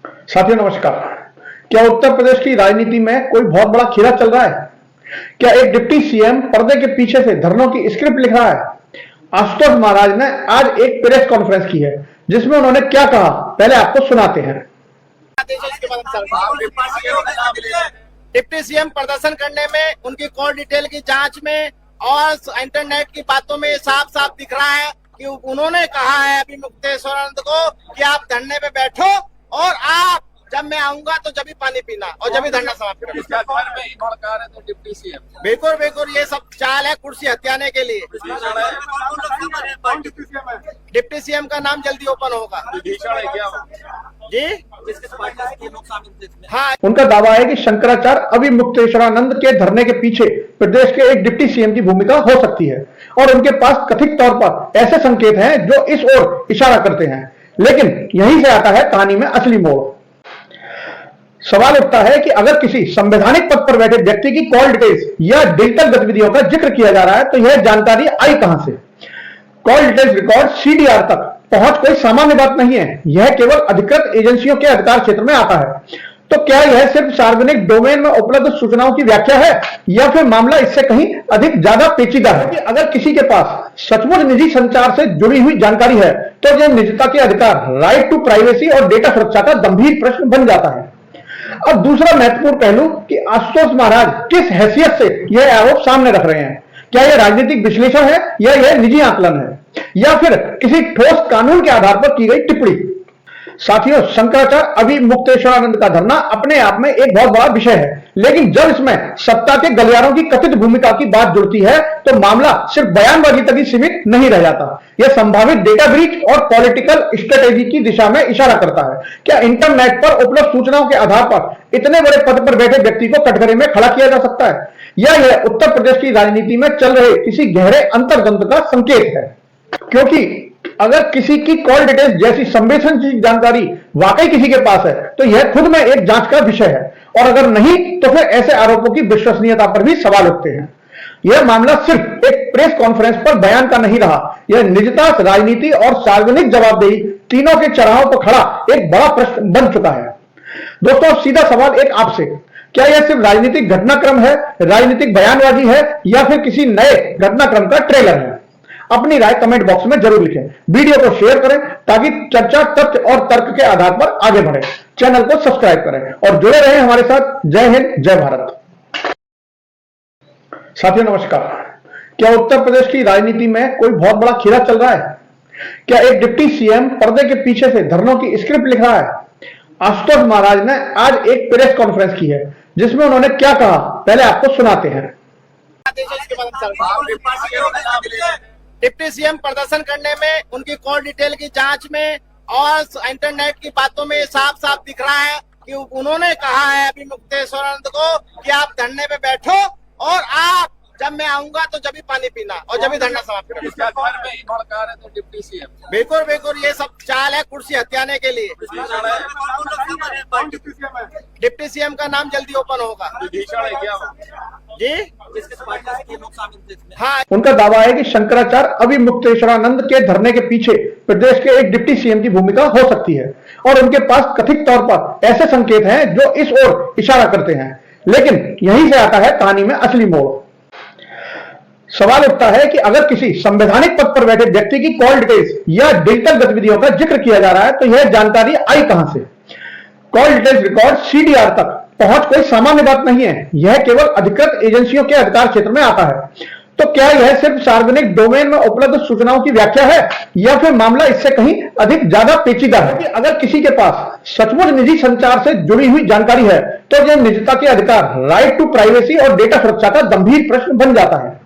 साथियों नमस्कार। क्या उत्तर प्रदेश की राजनीति में कोई बहुत बड़ा खेला चल रहा है? क्या एक डिप्टी सीएम पर्दे के पीछे से धरनों की स्क्रिप्ट लिख रहा है? आशुतोष महाराज ने आज एक प्रेस कॉन्फ्रेंस की है जिसमें उन्होंने क्या कहा, पहले आपको सुनाते हैं। डिप्टी सीएम प्रदर्शन करने में, उनकी कॉल डिटेल की जांच में और इंटरनेट की बातों में साफ साफ दिख रहा है कि उन्होंने कहा है अभी मुक्तेश्वरानंद को कि आप धरने पे बैठो और आप जब मैं आऊंगा तो जब भी पानी पीना और जब भी धरना समाप्त करना। तो डिप्टी सीएम बिल्कुल बिल्कुल ये सब चाल है कुर्सी हथियाने के लिए। डिप्टी सीएम का नाम जल्दी ओपन होगा जी। हाँ, उनका दावा है कि शंकराचार्य अभी मुक्तेश्वरानंद के धरने के पीछे प्रदेश के एक डिप्टी सीएम की भूमिका हो सकती है और उनके पास कथित तौर पर ऐसे संकेत हैं जो इस ओर इशारा करते हैं। लेकिन यहीं से आता है कहानी में असली मोड़। सवाल उठता है कि अगर किसी संवैधानिक पद पर बैठे व्यक्ति की कॉल डिटेल्स या डिजिटल गतिविधियों का जिक्र किया जा रहा है तो यह जानकारी आई कहां से? कॉल डिटेल्स रिकॉर्ड सीडीआर तक पहुंच कोई सामान्य बात नहीं है, यह केवल अधिकृत एजेंसियों के अधिकार क्षेत्र में आता है। तो क्या यह सिर्फ सार्वजनिक डोमेन में उपलब्ध सूचनाओं की व्याख्या है या फिर मामला इससे कहीं अधिक ज्यादा पेचीदा है? अगर किसी के पास सचमुच निजी संचार से जुड़ी हुई जानकारी है तो यह निजता के अधिकार, राइट टू प्राइवेसी और डेटा सुरक्षा का गंभीर प्रश्न बन जाता है। अब दूसरा महत्वपूर्ण पहलू कि आशुतोष महाराज किस हैसियत से यह आरोप सामने रख रहे हैं। क्या यह राजनीतिक विश्लेषण है या यह निजी आकलन है या फिर किसी ठोस कानून के आधार पर की गई टिप्पणी? साथियों, शंकराचार्य अभी मुक्तेश्वरानंद का धरना अपने आप में एक बहुत बड़ा विषय है, लेकिन जब इसमें सत्ता के गलियारों की कथित भूमिका की बात जुड़ती है तो मामला सिर्फ बयानबाजी तक ही सीमित नहीं रह जाता। यह संभावित डेटा ब्रीच और पॉलिटिकल स्ट्रेटेजी की दिशा में इशारा करता है। क्या इंटरनेट पर उपलब्ध सूचनाओं के आधार पर इतने बड़े पद पर बैठे व्यक्ति को कटघरे में खड़ा किया जा सकता है या यह उत्तर प्रदेश की राजनीति में चल रहे किसी गहरे अंतर्द्वंद का संकेत है? क्योंकि अगर किसी की कॉल डिटेल्स जैसी संवेदनशील जानकारी वाकई किसी के पास है तो यह खुद में एक जांच का विषय है, और अगर नहीं तो फिर ऐसे आरोपों की विश्वसनीयता पर भी सवाल उठते हैं। यह मामला सिर्फ एक प्रेस कॉन्फ्रेंस पर बयान का नहीं रहा, यह निजता, राजनीति और सार्वजनिक जवाबदेही तीनों के चौराहों पर खड़ा एक बड़ा प्रश्न बन चुका है। दोस्तों, सीधा सवाल एक आपसे, क्या यह सिर्फ राजनीतिक घटनाक्रम है, राजनीतिक बयानबाजी है या फिर किसी नए घटनाक्रम का ट्रेलर है? अपनी राय कमेंट बॉक्स में जरूर लिखें। वीडियो को शेयर करें ताकि चर्चा तथ्य और तर्क के आधार पर आगे बढ़े। चैनल को सब्सक्राइब करें और जुड़े रहें हमारे साथ। जय हिंद, जय भारत। साथियों नमस्कार। क्या उत्तर प्रदेश की राजनीति में कोई बहुत बड़ा खेला चल रहा है? क्या एक डिप्टी सीएम पर्दे के पीछे से धरनों की स्क्रिप्ट लिख रहा है? आशुतोष महाराज ने आज एक प्रेस कॉन्फ्रेंस की है जिसमें उन्होंने क्या कहा, पहले आपको सुनाते हैं। डिप्टी सीएम प्रदर्शन करने में, उनकी कॉल डिटेल की जांच में और इंटरनेट की बातों में साफ साफ दिख रहा है कि उन्होंने कहा है अभी मुक्तेश्वरानंद को कि आप धरने पे बैठो और आप जब मैं आऊंगा तो जब भी पानी पीना और जब भी धरना समाप्त करना। तो डिप्टी सीएम बिल्कुल बिल्कुल ये सब चाल है कुर्सी हथियाने के लिए। डिप्टी सीएम का नाम जल्दी ओपन होगा जी। हाँ, उनका दावा है कि शंकराचार्य अभी मुक्तेश्वरानंद के धरने के पीछे प्रदेश के एक डिप्टी सीएम की भूमिका हो सकती है और उनके पास कथित तौर पर ऐसे संकेत हैं जो इस ओर इशारा करते हैं। लेकिन यहीं से आता है कहानी में असली मोड़। सवाल उठता है कि अगर किसी संवैधानिक पद पर बैठे व्यक्ति की कॉल डिटेल्स या डिजिटल गतिविधियों का जिक्र किया जा रहा है तो यह जानकारी आई कहां से? कॉल डिटेल्स रिकॉर्ड सीडीआर तक पहुंच कोई सामान्य बात नहीं है, यह केवल अधिकृत एजेंसियों के अधिकार क्षेत्र में आता है। तो क्या यह सिर्फ सार्वजनिक डोमेन में उपलब्ध सूचनाओं की व्याख्या है या फिर मामला इससे कहीं अधिक ज्यादा पेचीदा है? अगर किसी के पास सचमुच निजी संचार से जुड़ी हुई जानकारी है तो यह निजता के अधिकार, राइट टू प्राइवेसी और डेटा सुरक्षा का गंभीर प्रश्न बन जाता है।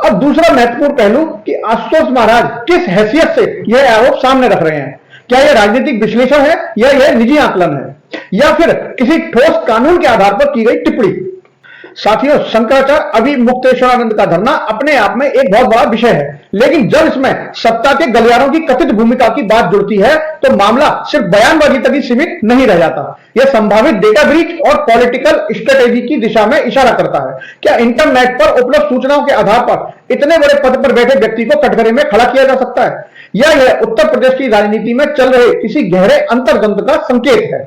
अब दूसरा महत्वपूर्ण पहलू कि आशुतोष महाराज किस हैसियत से यह आरोप सामने रख रहे हैं। क्या यह राजनीतिक विश्लेषण है या यह निजी आकलन है या फिर किसी ठोस कानून के आधार पर की गई टिप्पणी? साथियों, शंकराचार्य अभी मुक्तेश्वरानंद का धरना अपने आप में एक बहुत बड़ा विषय है, लेकिन जब इसमें सत्ता के गलियारों की कथित भूमिका की बात जुड़ती है तो मामला सिर्फ बयानबाजी तक ही सीमित नहीं रह जाता। यह संभावित डेटा ब्रीच और पॉलिटिकल स्ट्रेटेजी की दिशा में इशारा करता है। क्या इंटरनेट पर उपलब्ध सूचनाओं के आधार पर इतने बड़े पद पर बैठे व्यक्ति को कटघरे में खड़ा किया जा सकता है या यह उत्तर प्रदेश की राजनीति में चल रहे किसी गहरे अंतर्द्वंद का संकेत है?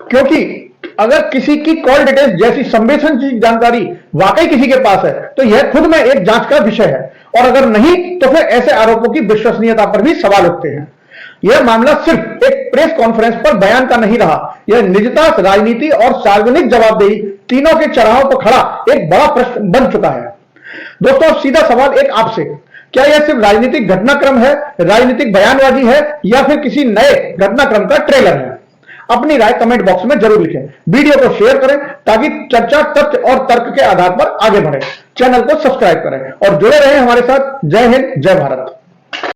क्योंकि अगर किसी की कॉल डिटेल्स जैसी संवेदनशील जानकारी वाकई किसी के पास है तो यह खुद में एक जांच का विषय है, और अगर नहीं तो फिर ऐसे आरोपों की विश्वसनीयता पर भी सवाल उठते हैं। यह मामला सिर्फ एक प्रेस कॉन्फ्रेंस पर बयान का नहीं रहा, यह निजता, राजनीति और सार्वजनिक जवाबदेही तीनों के चौराहों पर खड़ा एक बड़ा प्रश्न बन चुका है। दोस्तों, अब सीधा सवाल एक आपसे, क्या यह सिर्फ राजनीतिक घटनाक्रम है, राजनीतिक बयानबाजी है, या फिर किसी नए घटनाक्रम का ट्रेलर है? अपनी राय कमेंट बॉक्स में जरूर लिखें। वीडियो को शेयर करें ताकि चर्चा तथ्य और तर्क के आधार पर आगे बढ़े। चैनल को सब्सक्राइब करें और जुड़े रहें हमारे साथ। जय हिंद, जय भारत।